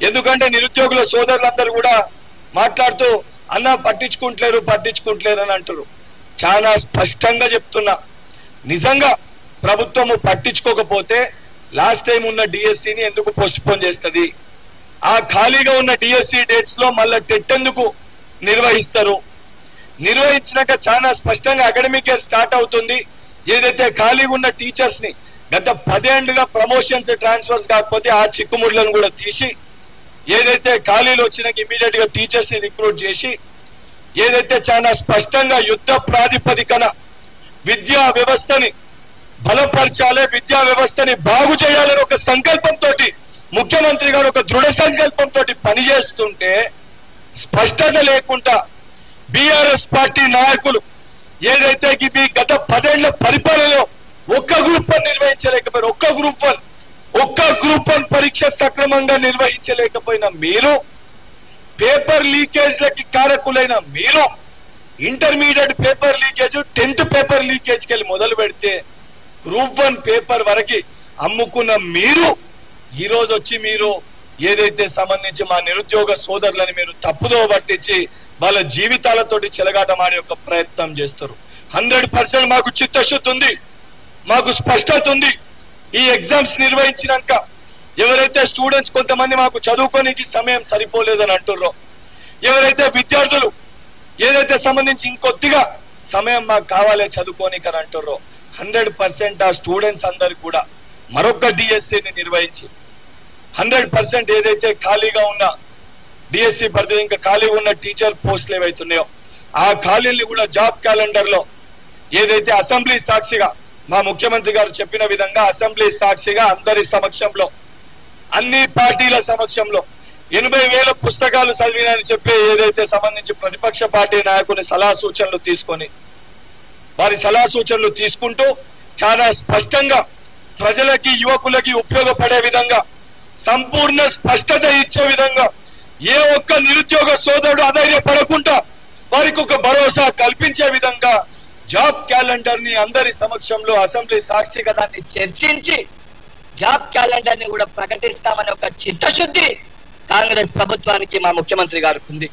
ఎందుకంటే నిరుద్యోగుల సోదరులందరూ కూడా మాట్లాడుతూ అన్న పట్టించుకుంటలేరు అని అంటారు. చాలా స్పష్టంగా చెప్తున్నా, నిజంగా ప్రభుత్వము పట్టించుకోకపోతే లాస్ట్ టైం ఉన్న డిఎస్సిని ఎందుకు పోస్ట్ పోన్ చేస్తుంది? ఆ ఖాళీగా ఉన్న డిఎస్సి డేట్స్ లో మళ్ళీ టెట్ ఎందుకు నిర్వహిస్తారు? నిర్వహించినాక చాలా స్పష్టంగా అకాడమిక్ ఇయర్ స్టార్ట్ అవుతుంది. ఏదైతే ఖాళీగా ఉన్న టీచర్స్ ని గత 10 ఏళ్లుగా ప్రమోషన్స్ ట్రాన్స్ఫర్స్ కాకపోతే ఆ చిక్కుముడ్లను కూడా తీసి, ఏదైతే ఖాళీలు వచ్చినాక ఇమీడియట్ గా టీచర్స్ ని రిక్రూట్ చేసి, ఏదైతే చాలా స్పష్టంగా యుద్ధ ప్రాతిపదికన విద్యా వ్యవస్థని బలపరచాలి, విద్యా వ్యవస్థని బాగు చేయాలని ఒక సంకల్పంతో ముఖ్యమంత్రి గారు ఒక దృఢ సంకల్పంతో పనిచేస్తుంటే, స్పష్టత లేకుండా బీఆర్ఎస్ పార్టీ నాయకులు ఏదైతే మీ గత 10 ఏళ్ల పరిపాలనలో ఒక్క గ్రూప్ 1 నిర్వహించలేకపోయారు, ఒక్క గ్రూప్ 1 పరీక్ష సక్రమంగా నిర్వహించలేకపోయిన మీరు, పేపర్ లీకేజ్లకి కారకులైన మీరు, intermediate paper leakage 10th paper leakage కి మొదలు పెడితే గ్రూప్ 1 పేపర్ వరకు అమ్ముకున్న మీరు ఈ రోజు వచ్చి మీరు ఏదైతే సంబంధించి మా నిరుద్యోగ సోదరులని మీరు తప్పుదో పట్టించి వాళ్ళ జీవితాలతోటి చెలగాటమాడే ఒక ప్రయత్నం చేస్తారు. 100% మాకు చిత్తశుద్ధి ఉంది, మాకు స్పష్టత ఉంది. ఈ ఎగ్జామ్స్ నిర్వహించినాక ఎవరైతే స్టూడెంట్స్ కొంతమంది మాకు చదువుకోనికి సమయం సరిపోలేదని అంటుర్రో, ఎవరైతే విద్యార్థులు ఏదైతే సంబంధించి ఇంకొద్దిగా సమయం మాకు కావాలి చదువుకోనికి అని అంటుర్రో, 100% ఆ స్టూడెంట్స్ అందరు కూడా మరొక డిఎస్సిని నిర్వహించి 100% ఏదైతే ఖాళీగా ఉన్న డిఎస్సి పరిధి ఇంకా ఖాళీగా ఉన్న టీచర్ పోస్టులు ఏవైతున్నాయో ఆ ఖాళీల్ని కూడా జాబ్ క్యాలెండర్ లో ఏదైతే అసెంబ్లీ సాక్షిగా మా ముఖ్యమంత్రి గారు చెప్పిన విధంగా అసెంబ్లీ సాక్షిగా అందరి సమక్షంలో, అన్ని పార్టీల సమక్షంలో 80,000 పుస్తకాలు చదివినని చెప్పి ఏదైతే సంబంధించి ప్రతిపక్ష పార్టీ నాయకుని సలహా సూచనలు తీసుకొని వారి సలహా సూచనలు తీసుకుంటూ చాలా స్పష్టంగా ప్రజలకి యువకులకి ఉపయోగపడే విధంగా సంపూర్ణ స్పష్టత ఇచ్చే విధంగా ఏ ఒక్క నిరుద్యోగ సోదరుడు అధైర్యపడకుండా వారికి ఒక భరోసా కల్పించే విధంగా జాబ్ క్యాలెండర్ ని అందరి సమక్షంలో అసెంబ్లీ సాక్షిగా దాన్ని చర్చించి జాబ్ క్యాలెండర్ ని కూడా ప్రకటిస్తామనే ఒక చిత్తశుద్ధి కాంగ్రెస్ ప్రభుత్వానికి మా ముఖ్యమంత్రి గారికి ఉంది.